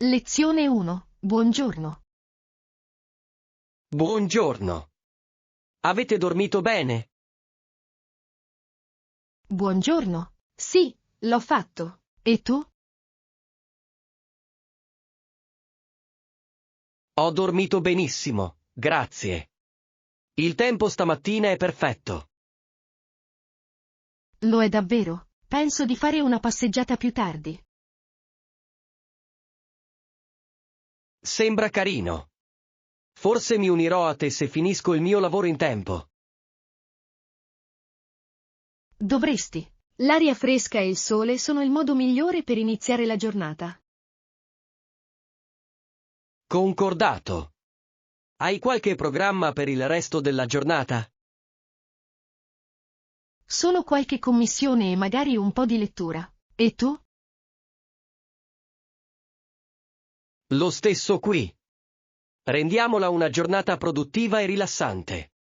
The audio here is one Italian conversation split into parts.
Lezione 1. Buongiorno. Buongiorno. Avete dormito bene? Buongiorno. Sì, l'ho fatto. E tu? Ho dormito benissimo, grazie. Il tempo stamattina è perfetto. Lo è davvero? Penso di fare una passeggiata più tardi. Sembra carino. Forse mi unirò a te se finisco il mio lavoro in tempo. Dovresti. L'aria fresca e il sole sono il modo migliore per iniziare la giornata. Concordato. Hai qualche programma per il resto della giornata? Solo qualche commissione e magari un po' di lettura. E tu? Lo stesso qui. Rendiamola una giornata produttiva e rilassante.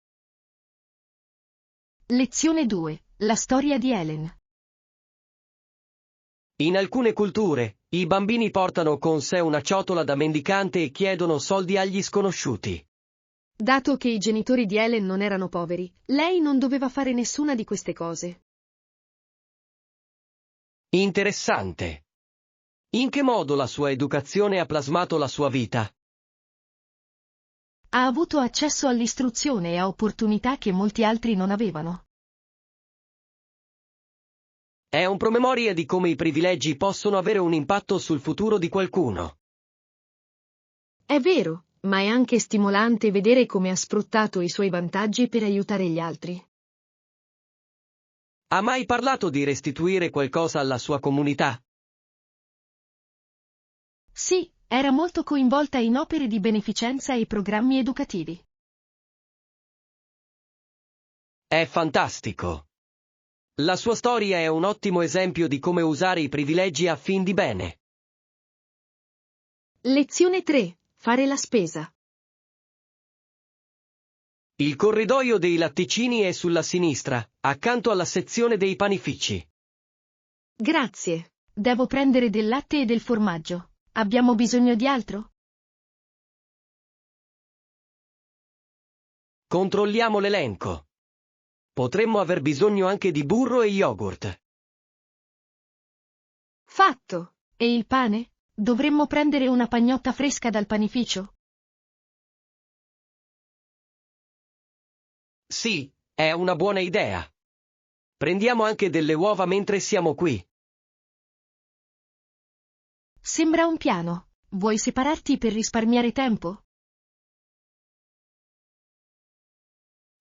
Lezione 2. La storia di Helen. In alcune culture, i bambini portano con sé una ciotola da mendicante e chiedono soldi agli sconosciuti. Dato che i genitori di Helen non erano poveri, lei non doveva fare nessuna di queste cose. Interessante. In che modo la sua educazione ha plasmato la sua vita? Ha avuto accesso all'istruzione e a opportunità che molti altri non avevano. È un promemoria di come i privilegi possono avere un impatto sul futuro di qualcuno. È vero, ma è anche stimolante vedere come ha sfruttato i suoi vantaggi per aiutare gli altri. Ha mai parlato di restituire qualcosa alla sua comunità? Sì, era molto coinvolta in opere di beneficenza e programmi educativi. È fantastico. La sua storia è un ottimo esempio di come usare i privilegi a fin di bene. Lezione 3. Fare la spesa. Il corridoio dei latticini è sulla sinistra, accanto alla sezione dei panifici. Grazie. Devo prendere del latte e del formaggio. Abbiamo bisogno di altro? Controlliamo l'elenco. Potremmo aver bisogno anche di burro e yogurt. Fatto. E il pane? Dovremmo prendere una pagnotta fresca dal panificio? Sì, è una buona idea. Prendiamo anche delle uova mentre siamo qui. Sembra un piano. Vuoi separarti per risparmiare tempo?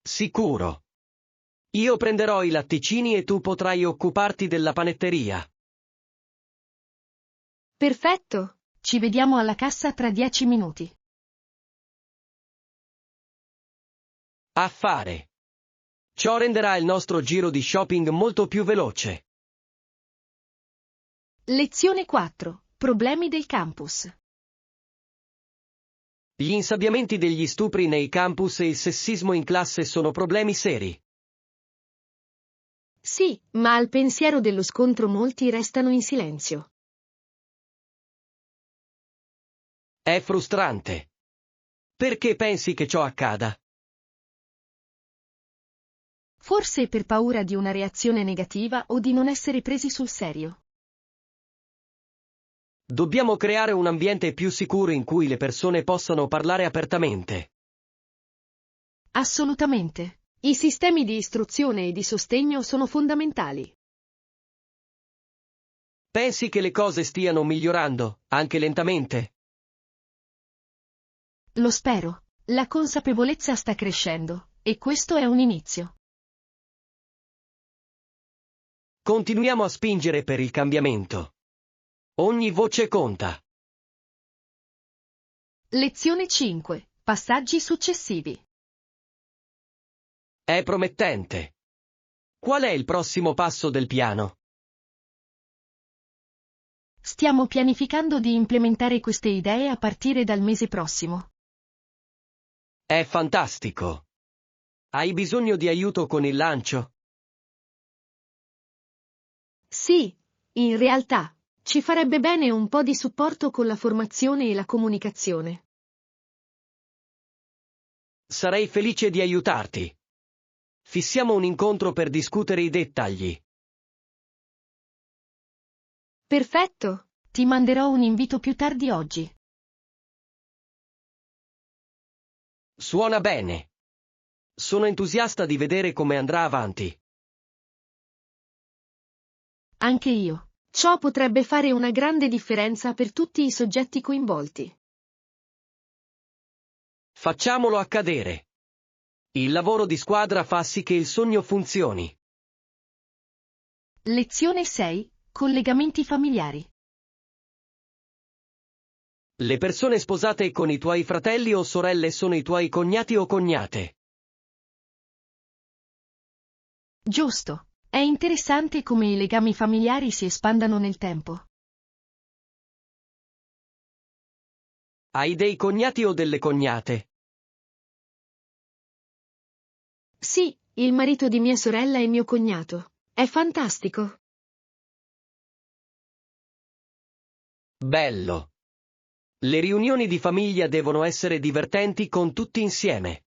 Sicuro. Io prenderò i latticini e tu potrai occuparti della panetteria. Perfetto. Ci vediamo alla cassa tra 10 minuti. Affare. Ciò renderà il nostro giro di shopping molto più veloce. Lezione 4. Problemi del campus. Gli insabbiamenti degli stupri nei campus e il sessismo in classe sono problemi seri. Sì, ma al pensiero dello scontro molti restano in silenzio. È frustrante. Perché pensi che ciò accada? Forse per paura di una reazione negativa o di non essere presi sul serio. Dobbiamo creare un ambiente più sicuro in cui le persone possano parlare apertamente. Assolutamente. I sistemi di istruzione e di sostegno sono fondamentali. Pensi che le cose stiano migliorando, anche lentamente? Lo spero. La consapevolezza sta crescendo, e questo è un inizio. Continuiamo a spingere per il cambiamento. Ogni voce conta. Lezione 5. Passaggi successivi. È promettente. Qual è il prossimo passo del piano? Stiamo pianificando di implementare queste idee a partire dal mese prossimo. È fantastico. Hai bisogno di aiuto con il lancio? Sì, in realtà, Ci farebbe bene un po' di supporto con la formazione e la comunicazione. Sarei felice di aiutarti. Fissiamo un incontro per discutere i dettagli. Perfetto, ti manderò un invito più tardi oggi. Suona bene. Sono entusiasta di vedere come andrà avanti. Anche io. Ciò potrebbe fare una grande differenza per tutti i soggetti coinvolti. Facciamolo accadere. Il lavoro di squadra fa sì che il sogno funzioni. Lezione 6. Collegamenti familiari. Le persone sposate con i tuoi fratelli o sorelle sono i tuoi cognati o cognate. Giusto. È interessante come i legami familiari si espandano nel tempo. Hai dei cognati o delle cognate? Sì, il marito di mia sorella è mio cognato. È fantastico. Bello. Le riunioni di famiglia devono essere divertenti con tutti insieme.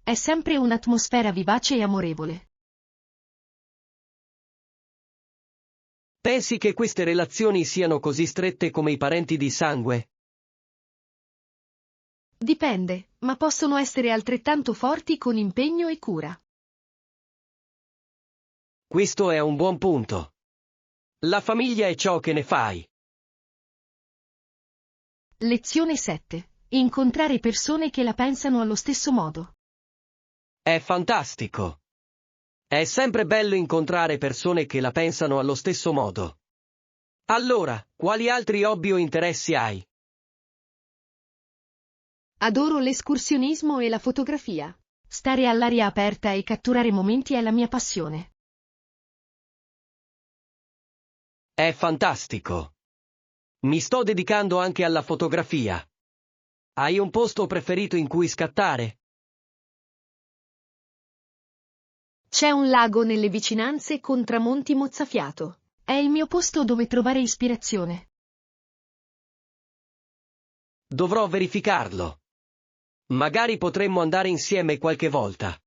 È sempre un'atmosfera vivace e amorevole. Pensi che queste relazioni siano così strette come i parenti di sangue? Dipende, ma possono essere altrettanto forti con impegno e cura. Questo è un buon punto. La famiglia è ciò che ne fai. Lezione 7. Incontrare persone che la pensano allo stesso modo. È fantastico. È sempre bello incontrare persone che la pensano allo stesso modo. Allora, quali altri hobby o interessi hai? Adoro l'escursionismo e la fotografia. Stare all'aria aperta e catturare momenti è la mia passione. È fantastico. Mi sto dedicando anche alla fotografia. Hai un posto preferito in cui scattare? C'è un lago nelle vicinanze con tramonti mozzafiato. È il mio posto dove trovare ispirazione. Dovrò verificarlo. Magari potremmo andare insieme qualche volta.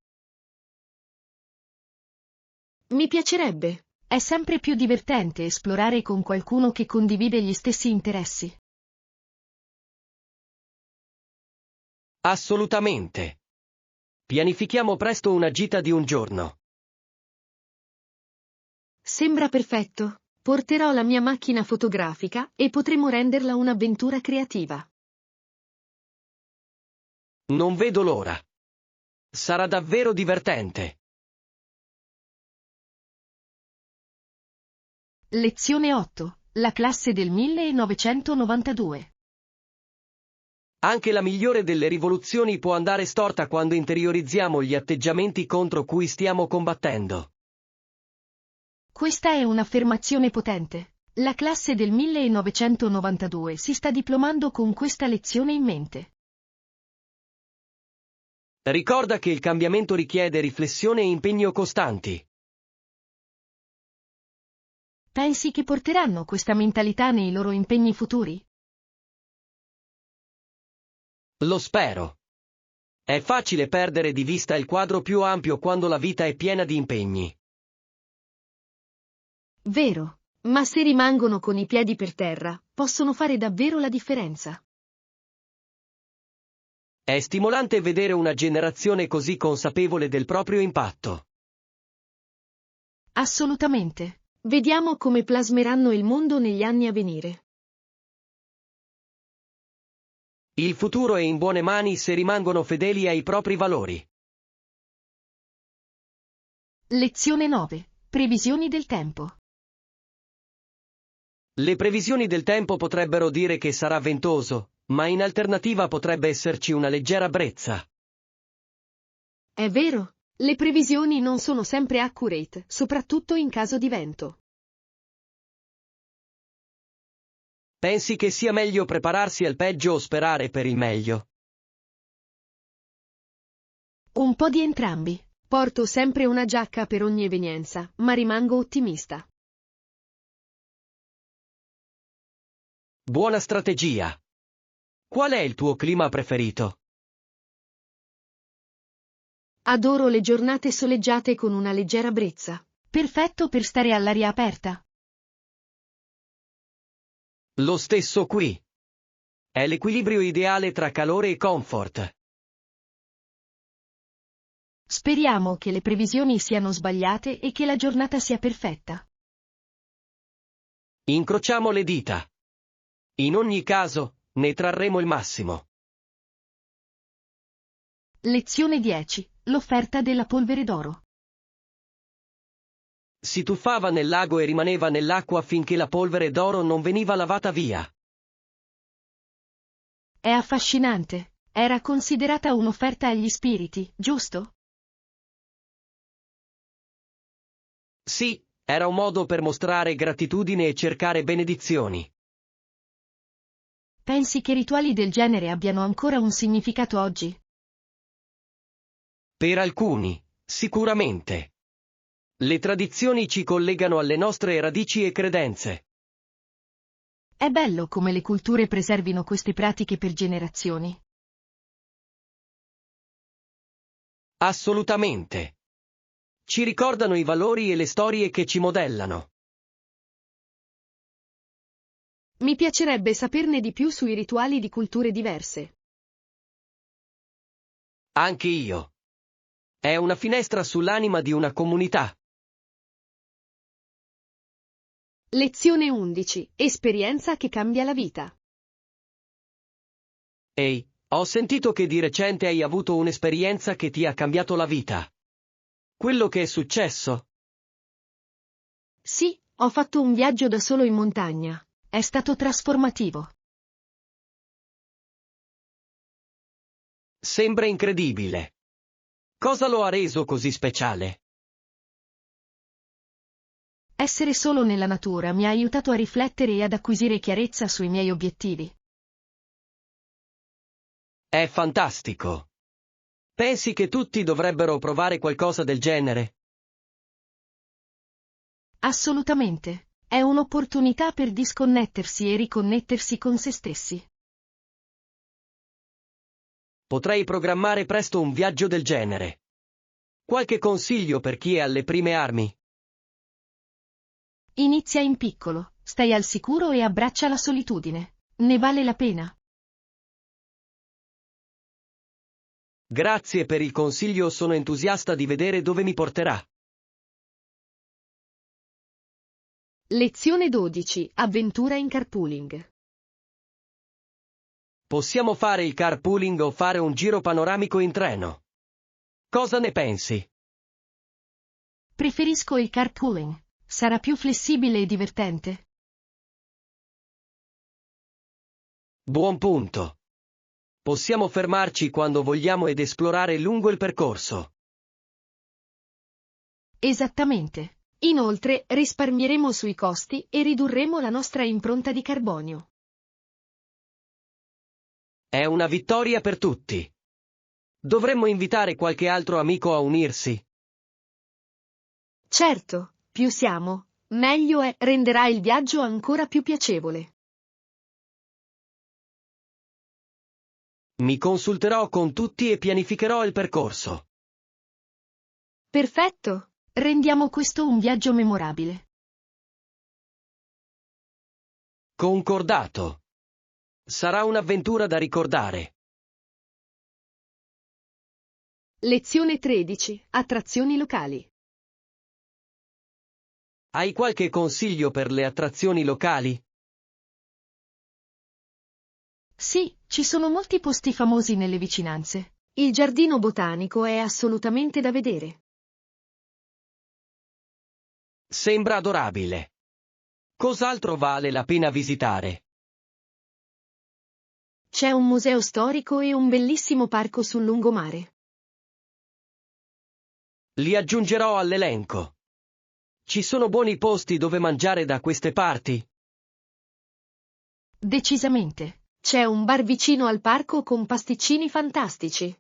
Mi piacerebbe. È sempre più divertente esplorare con qualcuno che condivide gli stessi interessi. Assolutamente. Pianifichiamo presto una gita di un giorno. Sembra perfetto. Porterò la mia macchina fotografica e potremo renderla un'avventura creativa. Non vedo l'ora. Sarà davvero divertente. Lezione 8. La classe del 1992. Anche la migliore delle rivoluzioni può andare storta quando interiorizziamo gli atteggiamenti contro cui stiamo combattendo. Questa è un'affermazione potente. La classe del 1992 si sta diplomando con questa lezione in mente. Ricorda che il cambiamento richiede riflessione e impegno costanti. Pensi che porteranno questa mentalità nei loro impegni futuri? Lo spero. È facile perdere di vista il quadro più ampio quando la vita è piena di impegni. Vero, ma se rimangono con i piedi per terra, possono fare davvero la differenza. È stimolante vedere una generazione così consapevole del proprio impatto. Assolutamente. Vediamo come plasmeranno il mondo negli anni a venire. Il futuro è in buone mani se rimangono fedeli ai propri valori. Lezione 9. Previsioni del tempo. Le previsioni del tempo potrebbero dire che sarà ventoso, ma in alternativa potrebbe esserci una leggera brezza. È vero, le previsioni non sono sempre accurate, soprattutto in caso di vento. Pensi che sia meglio prepararsi al peggio o sperare per il meglio? Un po' di entrambi. Porto sempre una giacca per ogni evenienza, ma rimango ottimista. Buona strategia. Qual è il tuo clima preferito? Adoro le giornate soleggiate con una leggera brezza. Perfetto per stare all'aria aperta. Lo stesso qui. È l'equilibrio ideale tra calore e comfort. Speriamo che le previsioni siano sbagliate e che la giornata sia perfetta. Incrociamo le dita. In ogni caso, ne trarremo il massimo. Lezione 10. L'offerta della polvere d'oro. Si tuffava nel lago e rimaneva nell'acqua finché la polvere d'oro non veniva lavata via. È affascinante. Era considerata un'offerta agli spiriti, giusto? Sì, era un modo per mostrare gratitudine e cercare benedizioni. Pensi che rituali del genere abbiano ancora un significato oggi? Per alcuni, sicuramente. Le tradizioni ci collegano alle nostre radici e credenze. È bello come le culture preservino queste pratiche per generazioni. Assolutamente. Ci ricordano i valori e le storie che ci modellano. Mi piacerebbe saperne di più sui rituali di culture diverse. Anche io. È una finestra sull'anima di una comunità. Lezione 11. Esperienza che cambia la vita. Ehi, ho sentito che di recente hai avuto un'esperienza che ti ha cambiato la vita. Quello che è successo? Sì, ho fatto un viaggio da solo in montagna. È stato trasformativo. Sembra incredibile. Cosa lo ha reso così speciale? Essere solo nella natura mi ha aiutato a riflettere e ad acquisire chiarezza sui miei obiettivi. È fantastico. Pensi che tutti dovrebbero provare qualcosa del genere? Assolutamente. È un'opportunità per disconnettersi e riconnettersi con se stessi. Potrei programmare presto un viaggio del genere. Qualche consiglio per chi è alle prime armi? Inizia in piccolo, stai al sicuro e abbraccia la solitudine. Ne vale la pena. Grazie per il consiglio, sono entusiasta di vedere dove mi porterà. Lezione 12. Avventura in carpooling. Possiamo fare il carpooling o fare un giro panoramico in treno. Cosa ne pensi? Preferisco il carpooling. Sarà più flessibile e divertente. Buon punto. Possiamo fermarci quando vogliamo ed esplorare lungo il percorso. Esattamente. Inoltre, risparmieremo sui costi e ridurremo la nostra impronta di carbonio. È una vittoria per tutti. Dovremmo invitare qualche altro amico a unirsi. Certo, più siamo, meglio è, renderà il viaggio ancora più piacevole. Mi consulterò con tutti e pianificherò il percorso. Perfetto. Rendiamo questo un viaggio memorabile. Concordato. Sarà un'avventura da ricordare. Lezione 13. Attrazioni locali. Hai qualche consiglio per le attrazioni locali? Sì, ci sono molti posti famosi nelle vicinanze. Il giardino botanico è assolutamente da vedere. Sembra adorabile. Cos'altro vale la pena visitare? C'è un museo storico e un bellissimo parco sul lungomare. Li aggiungerò all'elenco. Ci sono buoni posti dove mangiare da queste parti? Decisamente. C'è un bar vicino al parco con pasticcini fantastici.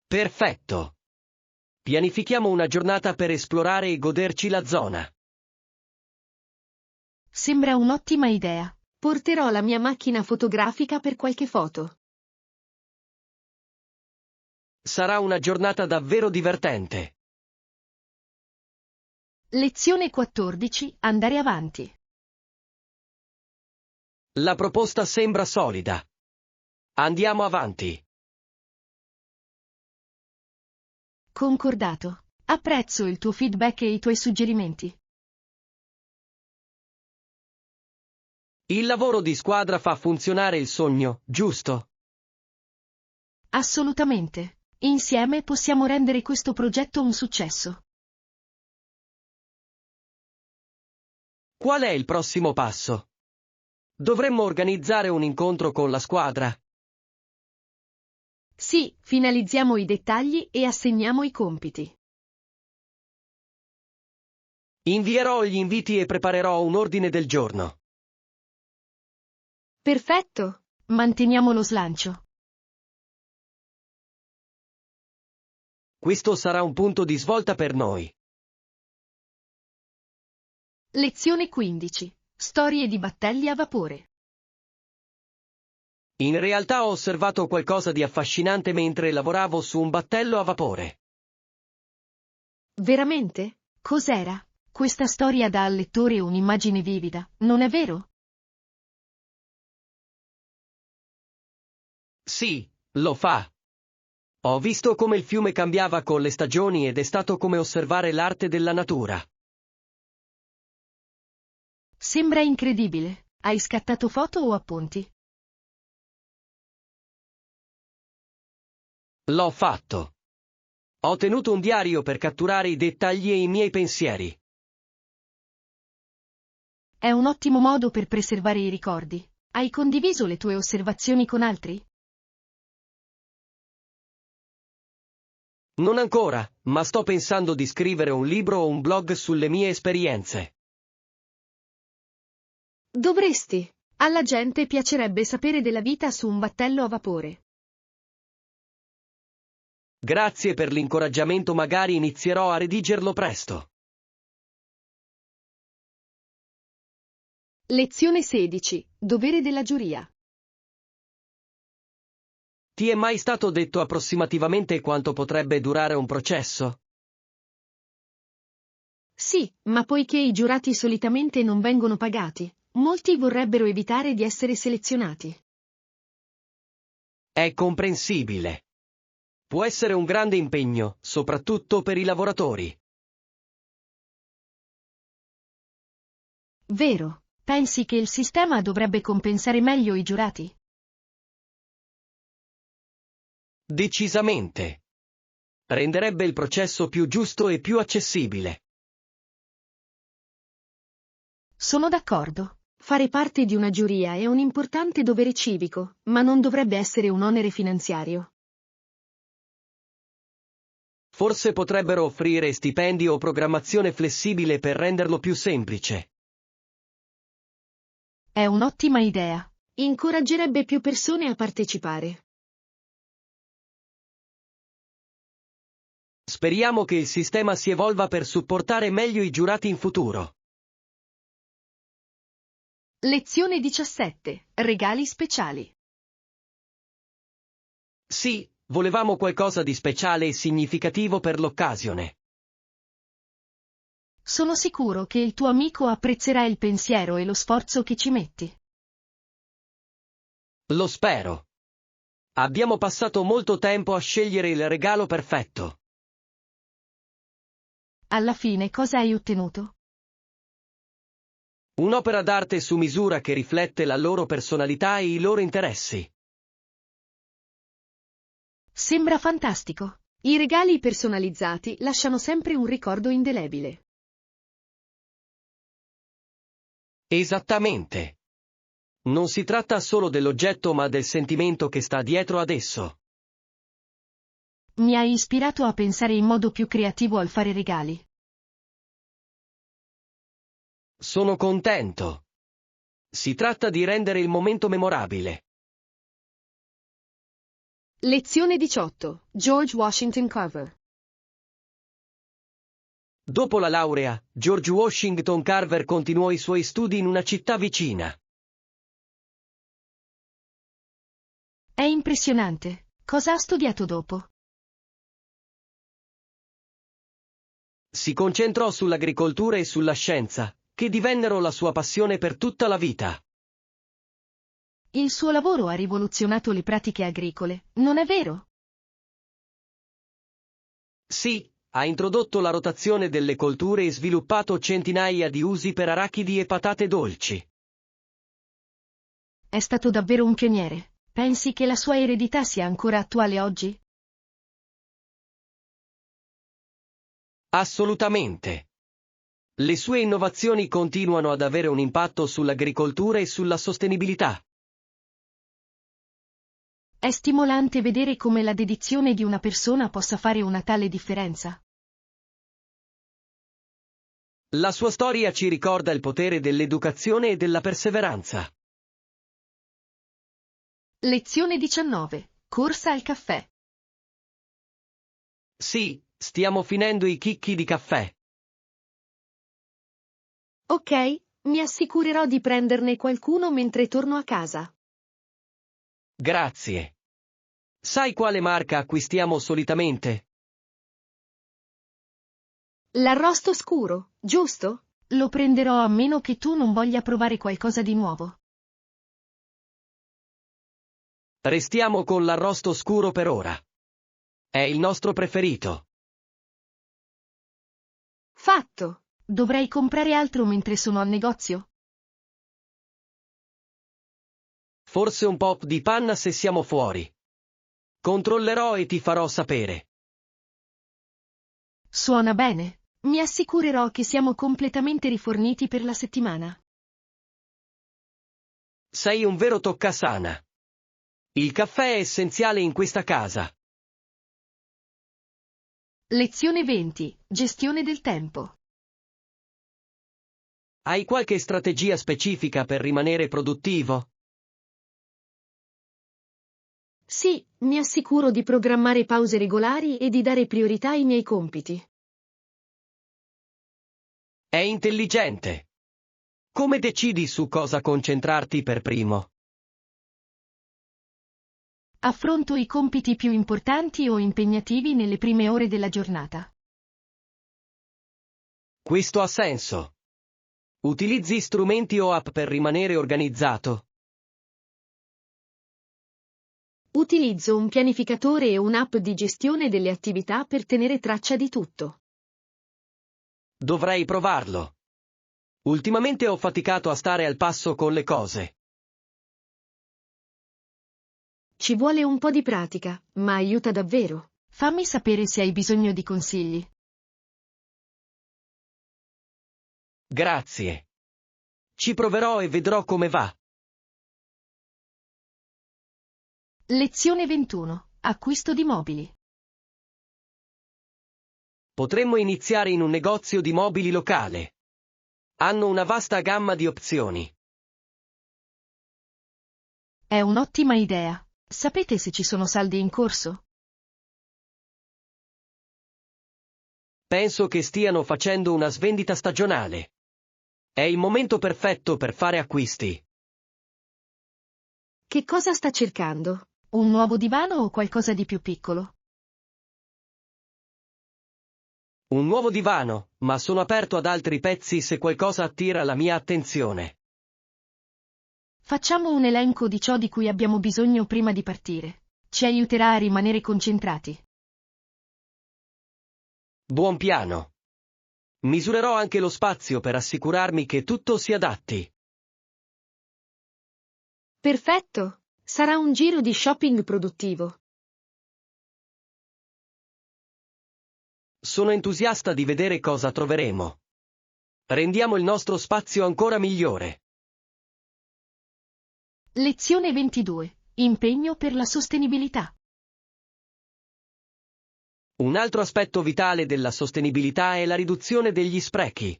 Perfetto. Pianifichiamo una giornata per esplorare e goderci la zona. Sembra un'ottima idea. Porterò la mia macchina fotografica per qualche foto. Sarà una giornata davvero divertente. Lezione 14. Andare avanti. La proposta sembra solida. Andiamo avanti. Concordato. Apprezzo il tuo feedback e i tuoi suggerimenti. Il lavoro di squadra fa funzionare il sogno, giusto? Assolutamente. Insieme possiamo rendere questo progetto un successo. Qual è il prossimo passo? Dovremmo organizzare un incontro con la squadra. Sì, finalizziamo i dettagli e assegniamo i compiti. Invierò gli inviti e preparerò un ordine del giorno. Perfetto. Manteniamo lo slancio. Questo sarà un punto di svolta per noi. Lezione 15. Storie di battelli a vapore. In realtà ho osservato qualcosa di affascinante mentre lavoravo su un battello a vapore. Veramente? Cos'era? Questa storia dà al lettore un'immagine vivida, non è vero? Sì, lo fa. Ho visto come il fiume cambiava con le stagioni ed è stato come osservare l'arte della natura. Sembra incredibile. Hai scattato foto o appunti? L'ho fatto. Ho tenuto un diario per catturare i dettagli e i miei pensieri. È un ottimo modo per preservare i ricordi. Hai condiviso le tue osservazioni con altri? Non ancora, ma sto pensando di scrivere un libro o un blog sulle mie esperienze. Dovresti. Alla gente piacerebbe sapere della vita su un battello a vapore. Grazie per l'incoraggiamento, magari inizierò a redigerlo presto. Lezione 16. Dovere della giuria. Ti è mai stato detto approssimativamente quanto potrebbe durare un processo? Sì, ma poiché i giurati solitamente non vengono pagati, molti vorrebbero evitare di essere selezionati. È comprensibile. Può essere un grande impegno, soprattutto per i lavoratori. Vero? Pensi che il sistema dovrebbe compensare meglio i giurati? Decisamente. Renderebbe il processo più giusto e più accessibile. Sono d'accordo. Fare parte di una giuria è un importante dovere civico, ma non dovrebbe essere un onere finanziario. Forse potrebbero offrire stipendi o programmazione flessibile per renderlo più semplice. È un'ottima idea. Incoraggerebbe più persone a partecipare. Speriamo che il sistema si evolva per supportare meglio i giurati in futuro. Lezione 17. Regali speciali. Sì, volevamo qualcosa di speciale e significativo per l'occasione. Sono sicuro che il tuo amico apprezzerà il pensiero e lo sforzo che ci metti. Lo spero. Abbiamo passato molto tempo a scegliere il regalo perfetto. Alla fine cosa hai ottenuto? Un'opera d'arte su misura che riflette la loro personalità e i loro interessi. Sembra fantastico. I regali personalizzati lasciano sempre un ricordo indelebile. Esattamente. Non si tratta solo dell'oggetto ma del sentimento che sta dietro ad esso. Mi hai ispirato a pensare in modo più creativo al fare regali. Sono contento. Si tratta di rendere il momento memorabile. Lezione 18. George Washington Carver. Dopo la laurea, George Washington Carver continuò i suoi studi in una città vicina. È impressionante. Cosa ha studiato dopo? Si concentrò sull'agricoltura e sulla scienza, che divennero la sua passione per tutta la vita. Il suo lavoro ha rivoluzionato le pratiche agricole, non è vero? Sì, ha introdotto la rotazione delle colture e sviluppato centinaia di usi per arachidi e patate dolci. È stato davvero un pioniere. Pensi che la sua eredità sia ancora attuale oggi? Assolutamente. Le sue innovazioni continuano ad avere un impatto sull'agricoltura e sulla sostenibilità. È stimolante vedere come la dedizione di una persona possa fare una tale differenza. La sua storia ci ricorda il potere dell'educazione e della perseveranza. Lezione 19. Corsa al caffè. Sì, stiamo finendo i chicchi di caffè. Ok, mi assicurerò di prenderne qualcuno mentre torno a casa. Grazie. Sai quale marca acquistiamo solitamente? L'arrosto scuro, giusto? Lo prenderò a meno che tu non voglia provare qualcosa di nuovo. Restiamo con l'arrosto scuro per ora. È il nostro preferito. Fatto! Dovrei comprare altro mentre sono al negozio? Forse un po' di panna se siamo fuori. Controllerò e ti farò sapere. Suona bene. Mi assicurerò che siamo completamente riforniti per la settimana. Sei un vero toccasana. Il caffè è essenziale in questa casa. Lezione 20. Gestione del tempo. Hai qualche strategia specifica per rimanere produttivo? Sì, mi assicuro di programmare pause regolari e di dare priorità ai miei compiti. È intelligente. Come decidi su cosa concentrarti per primo? Affronto i compiti più importanti o impegnativi nelle prime ore della giornata. Questo ha senso. Utilizzi strumenti o app per rimanere organizzato? Utilizzo un pianificatore e un'app di gestione delle attività per tenere traccia di tutto. Dovrei provarlo. Ultimamente ho faticato a stare al passo con le cose. Ci vuole un po' di pratica, ma aiuta davvero. Fammi sapere se hai bisogno di consigli. Grazie. Ci proverò e vedrò come va. Lezione 21. Acquisto di mobili. Potremmo iniziare in un negozio di mobili locale. Hanno una vasta gamma di opzioni. È un'ottima idea. Sapete se ci sono saldi in corso? Penso che stiano facendo una svendita stagionale. È il momento perfetto per fare acquisti. Che cosa sta cercando? Un nuovo divano o qualcosa di più piccolo? Un nuovo divano, ma sono aperto ad altri pezzi se qualcosa attira la mia attenzione. Facciamo un elenco di ciò di cui abbiamo bisogno prima di partire. Ci aiuterà a rimanere concentrati. Buon piano. Misurerò anche lo spazio per assicurarmi che tutto si adatti. Perfetto! Sarà un giro di shopping produttivo. Sono entusiasta di vedere cosa troveremo. Rendiamo il nostro spazio ancora migliore. Lezione 22. Impegno per la sostenibilità. Un altro aspetto vitale della sostenibilità è la riduzione degli sprechi.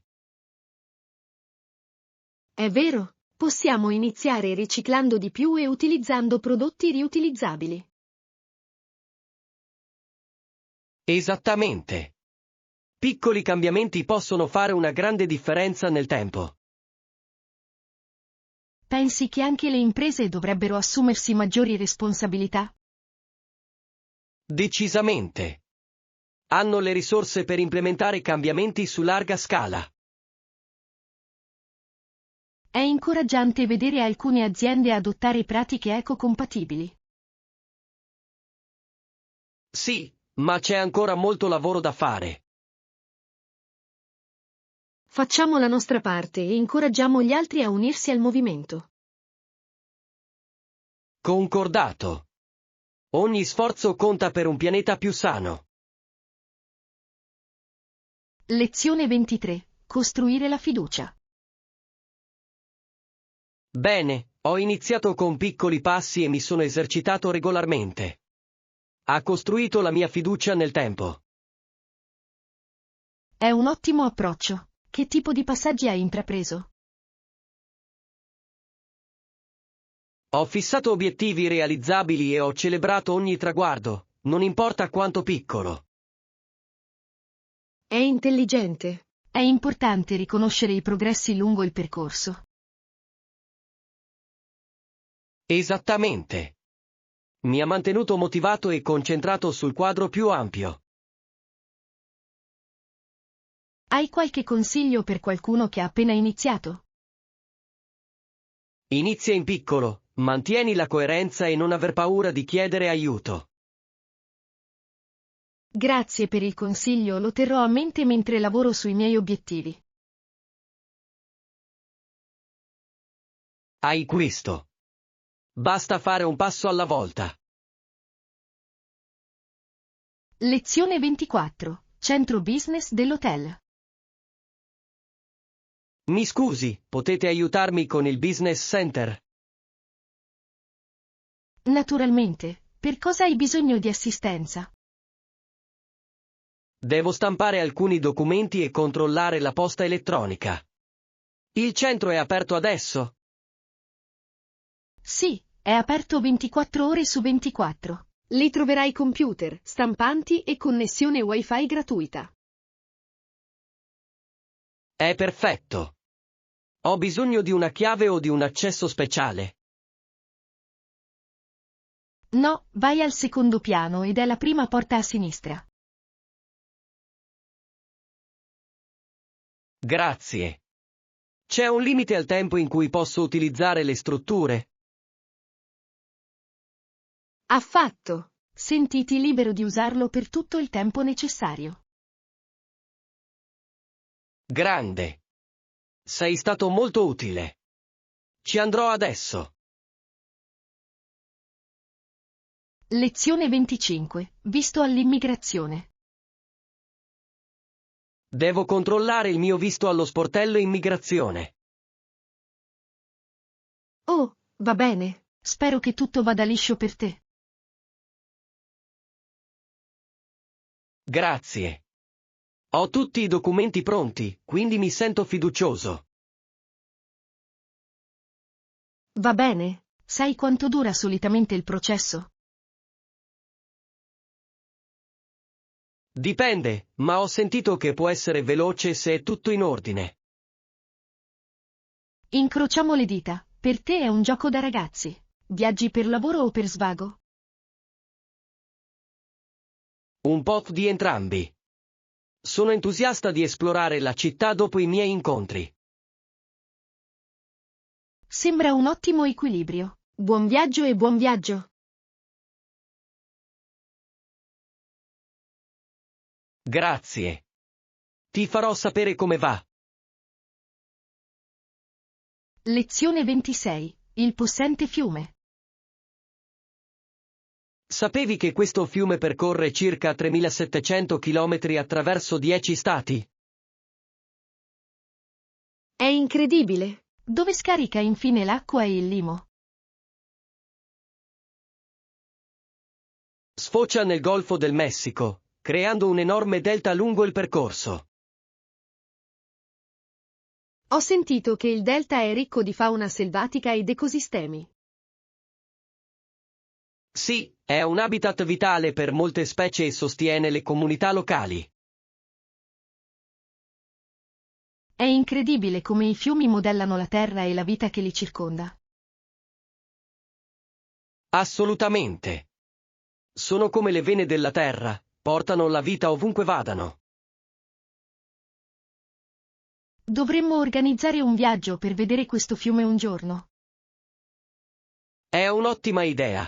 È vero, possiamo iniziare riciclando di più e utilizzando prodotti riutilizzabili. Esattamente. Piccoli cambiamenti possono fare una grande differenza nel tempo. Pensi che anche le imprese dovrebbero assumersi maggiori responsabilità? Decisamente. Hanno le risorse per implementare cambiamenti su larga scala. È incoraggiante vedere alcune aziende adottare pratiche ecocompatibili. Sì, ma c'è ancora molto lavoro da fare. Facciamo la nostra parte e incoraggiamo gli altri a unirsi al movimento. Concordato. Ogni sforzo conta per un pianeta più sano. Lezione 23. Costruire la fiducia. Bene, ho iniziato con piccoli passi e mi sono esercitato regolarmente. Ha costruito la mia fiducia nel tempo. È un ottimo approccio. Che tipo di passaggi hai intrapreso? Ho fissato obiettivi realizzabili e ho celebrato ogni traguardo, non importa quanto piccolo. È intelligente. È importante riconoscere i progressi lungo il percorso. Esattamente. Mi ha mantenuto motivato e concentrato sul quadro più ampio. Hai qualche consiglio per qualcuno che ha appena iniziato? Inizia in piccolo, mantieni la coerenza e non aver paura di chiedere aiuto. Grazie per il consiglio, lo terrò a mente mentre lavoro sui miei obiettivi. Hai questo. Basta fare un passo alla volta. Lezione 24. Centro business dell'hotel. Mi scusi, potete aiutarmi con il business center? Naturalmente, per cosa hai bisogno di assistenza? Devo stampare alcuni documenti e controllare la posta elettronica. Il centro è aperto adesso? Sì, è aperto 24 ore su 24. Lì troverai computer, stampanti e connessione Wi-Fi gratuita. È perfetto. Ho bisogno di una chiave o di un accesso speciale. No, vai al secondo piano ed è la prima porta a sinistra. Grazie. C'è un limite al tempo in cui posso utilizzare le strutture? Affatto. Sentiti libero di usarlo per tutto il tempo necessario. Grande. Sei stato molto utile. Ci andrò adesso. Lezione 25. Visto all'immigrazione. Devo controllare il mio visto allo sportello immigrazione. Oh, va bene. Spero che tutto vada liscio per te. Grazie. Ho tutti i documenti pronti, quindi mi sento fiducioso. Va bene. Sai quanto dura solitamente il processo? Dipende, ma ho sentito che può essere veloce se è tutto in ordine. Incrociamo le dita. Per te è un gioco da ragazzi. Viaggi per lavoro o per svago? Un po' di entrambi. Sono entusiasta di esplorare la città dopo i miei incontri. Sembra un ottimo equilibrio. Buon viaggio e buon viaggio. Grazie. Ti farò sapere come va. Lezione 26. Il possente fiume. Sapevi che questo fiume percorre circa 3700 km attraverso 10 stati? È incredibile. Dove scarica infine l'acqua e il limo? Sfocia nel Golfo del Messico, creando un enorme delta lungo il percorso. Ho sentito che il delta è ricco di fauna selvatica ed ecosistemi. Sì, è un habitat vitale per molte specie e sostiene le comunità locali. È incredibile come i fiumi modellano la terra e la vita che li circonda. Assolutamente. Sono come le vene della terra, portano la vita ovunque vadano. Dovremmo organizzare un viaggio per vedere questo fiume un giorno. È un'ottima idea.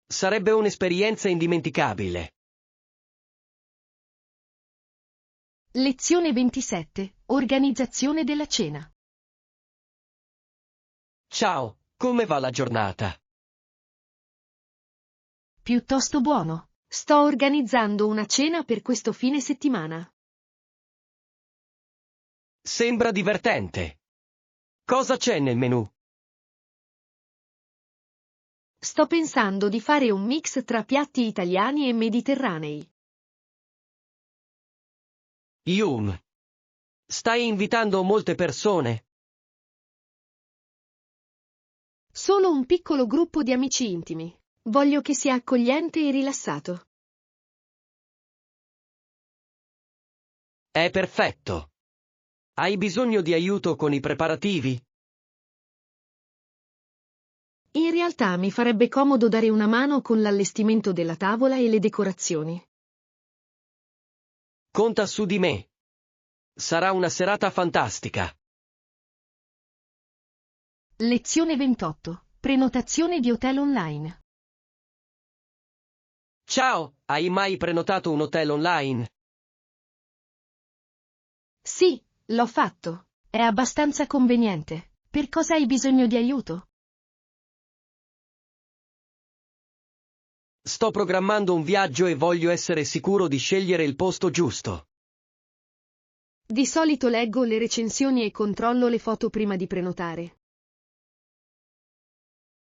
Sarebbe un'esperienza indimenticabile. Lezione 27. Organizzazione della cena. Ciao, come va la giornata? Piuttosto buono. Sto organizzando una cena per questo fine settimana. Sembra divertente. Cosa c'è nel menù? Sto pensando di fare un mix tra piatti italiani e mediterranei. Yum. Stai invitando molte persone? Solo un piccolo gruppo di amici intimi. Voglio che sia accogliente e rilassato. È perfetto. Hai bisogno di aiuto con i preparativi? In realtà mi farebbe comodo dare una mano con l'allestimento della tavola e le decorazioni. Conta su di me. Sarà una serata fantastica. Lezione 28. Prenotazione di hotel online. Ciao, hai mai prenotato un hotel online? Sì, l'ho fatto. È abbastanza conveniente. Per cosa hai bisogno di aiuto? Sto programmando un viaggio e voglio essere sicuro di scegliere il posto giusto. Di solito leggo le recensioni e controllo le foto prima di prenotare.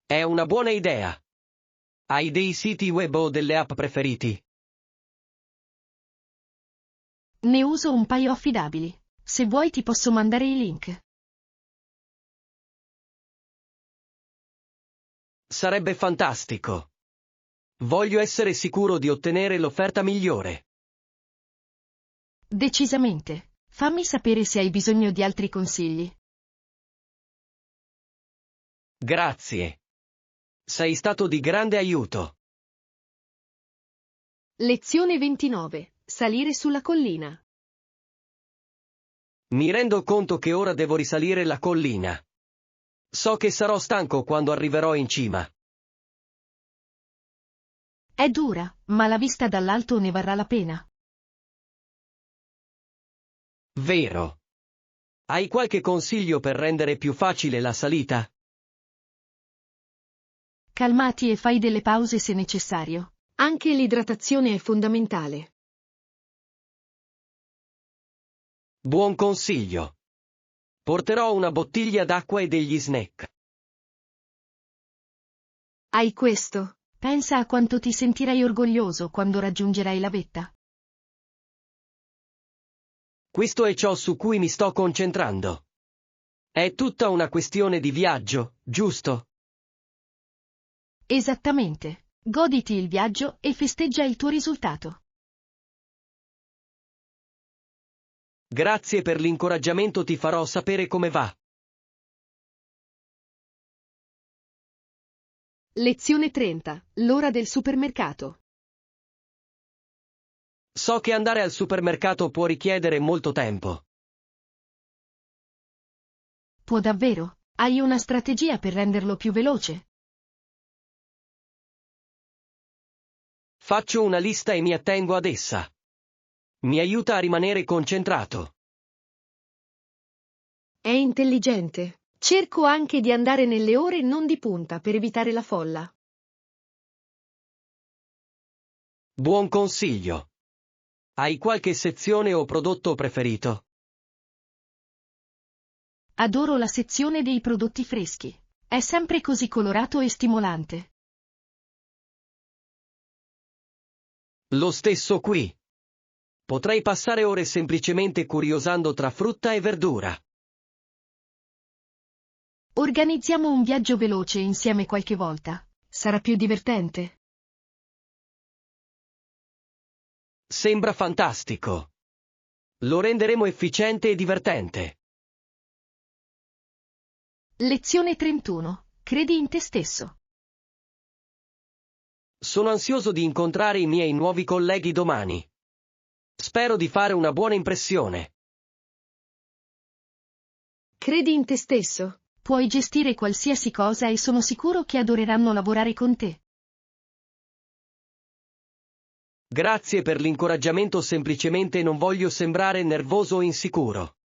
È una buona idea. Hai dei siti web o delle app preferiti? Ne uso un paio affidabili. Se vuoi ti posso mandare i link. Sarebbe fantastico. Voglio essere sicuro di ottenere l'offerta migliore. Decisamente. Fammi sapere se hai bisogno di altri consigli. Grazie. Sei stato di grande aiuto. Lezione 29. Salire sulla collina. Mi rendo conto che ora devo risalire la collina. So che sarò stanco quando arriverò in cima. È dura, ma la vista dall'alto ne varrà la pena. Vero. Hai qualche consiglio per rendere più facile la salita? Calmati e fai delle pause se necessario. Anche l'idratazione è fondamentale. Buon consiglio. Porterò una bottiglia d'acqua e degli snack. Hai questo? Pensa a quanto ti sentirai orgoglioso quando raggiungerai la vetta. Questo è ciò su cui mi sto concentrando. È tutta una questione di viaggio, giusto? Esattamente. Goditi il viaggio e festeggia il tuo risultato. Grazie per l'incoraggiamento, ti farò sapere come va. Lezione 30. L'ora del supermercato. So che andare al supermercato può richiedere molto tempo. Può davvero? Hai una strategia per renderlo più veloce? Faccio una lista e mi attengo ad essa. Mi aiuta a rimanere concentrato. È intelligente. Cerco anche di andare nelle ore non di punta per evitare la folla. Buon consiglio. Hai qualche sezione o prodotto preferito? Adoro la sezione dei prodotti freschi. È sempre così colorato e stimolante. Lo stesso qui. Potrei passare ore semplicemente curiosando tra frutta e verdura. Organizziamo un viaggio veloce insieme qualche volta. Sarà più divertente. Sembra fantastico. Lo renderemo efficiente e divertente. Lezione 31. Credi in te stesso. Sono ansioso di incontrare i miei nuovi colleghi domani. Spero di fare una buona impressione. Credi in te stesso. Puoi gestire qualsiasi cosa e sono sicuro che adoreranno lavorare con te. Grazie per l'incoraggiamento, semplicemente non voglio sembrare nervoso o insicuro.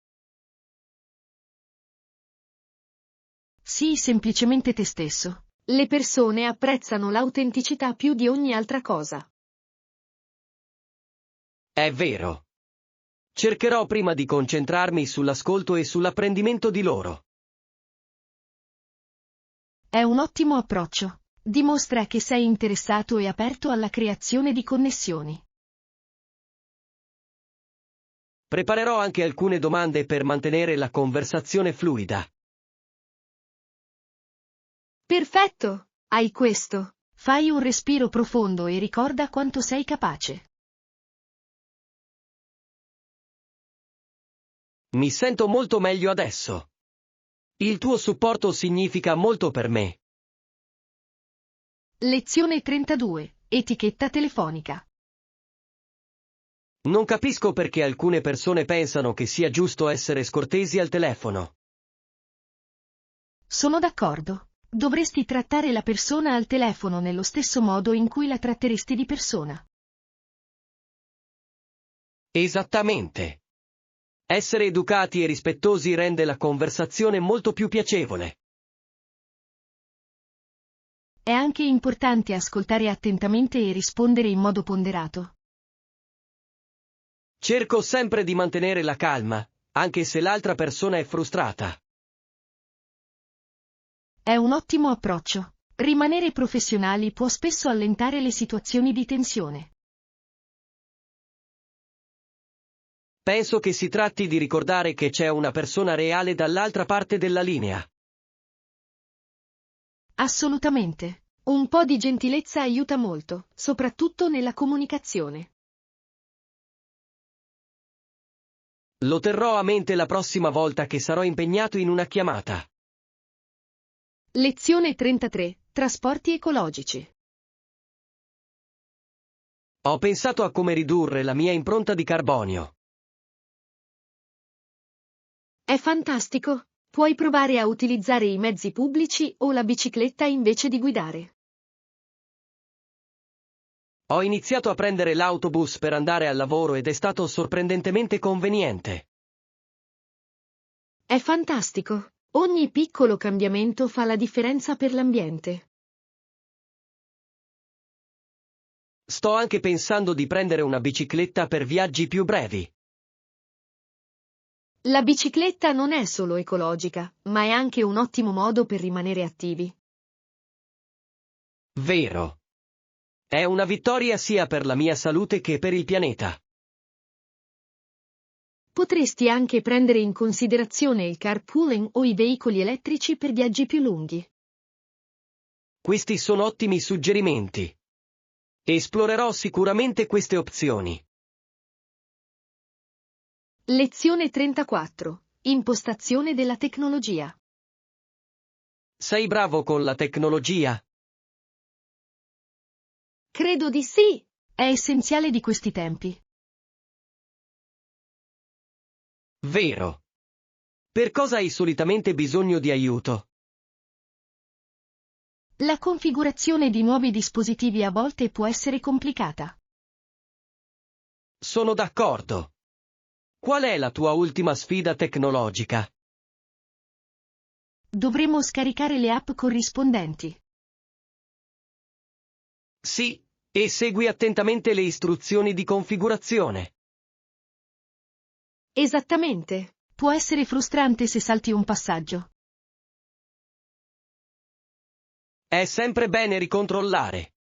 Sii semplicemente te stesso. Le persone apprezzano l'autenticità più di ogni altra cosa. È vero. Cercherò prima di concentrarmi sull'ascolto e sull'apprendimento di loro. È un ottimo approccio. Dimostra che sei interessato e aperto alla creazione di connessioni. Preparerò anche alcune domande per mantenere la conversazione fluida. Perfetto! Hai questo. Fai un respiro profondo e ricorda quanto sei capace. Mi sento molto meglio adesso. Il tuo supporto significa molto per me. Lezione 32. Etichetta telefonica. Non capisco perché alcune persone pensano che sia giusto essere scortesi al telefono. Sono d'accordo. Dovresti trattare la persona al telefono nello stesso modo in cui la tratteresti di persona. Esattamente. Essere educati e rispettosi rende la conversazione molto più piacevole. È anche importante ascoltare attentamente e rispondere in modo ponderato. Cerco sempre di mantenere la calma, anche se l'altra persona è frustrata. È un ottimo approccio. Rimanere professionali può spesso allentare le situazioni di tensione. Penso che si tratti di ricordare che c'è una persona reale dall'altra parte della linea. Assolutamente. Un po' di gentilezza aiuta molto, soprattutto nella comunicazione. Lo terrò a mente la prossima volta che sarò impegnato in una chiamata. Lezione 33. Trasporti ecologici. Ho pensato a come ridurre la mia impronta di carbonio. È fantastico. Puoi provare a utilizzare i mezzi pubblici o la bicicletta invece di guidare. Ho iniziato a prendere l'autobus per andare al lavoro ed è stato sorprendentemente conveniente. È fantastico. Ogni piccolo cambiamento fa la differenza per l'ambiente. Sto anche pensando di prendere una bicicletta per viaggi più brevi. La bicicletta non è solo ecologica, ma è anche un ottimo modo per rimanere attivi. Vero. È una vittoria sia per la mia salute che per il pianeta. Potresti anche prendere in considerazione il carpooling o i veicoli elettrici per viaggi più lunghi. Questi sono ottimi suggerimenti. Esplorerò sicuramente queste opzioni. Lezione 34. Impostazione della tecnologia. Sei bravo con la tecnologia? Credo di sì. È essenziale di questi tempi. Vero. Per cosa hai solitamente bisogno di aiuto? La configurazione di nuovi dispositivi a volte può essere complicata. Sono d'accordo. Qual è la tua ultima sfida tecnologica? Dovremo scaricare le app corrispondenti. Sì, e segui attentamente le istruzioni di configurazione. Esattamente. Può essere frustrante se salti un passaggio. È sempre bene ricontrollare.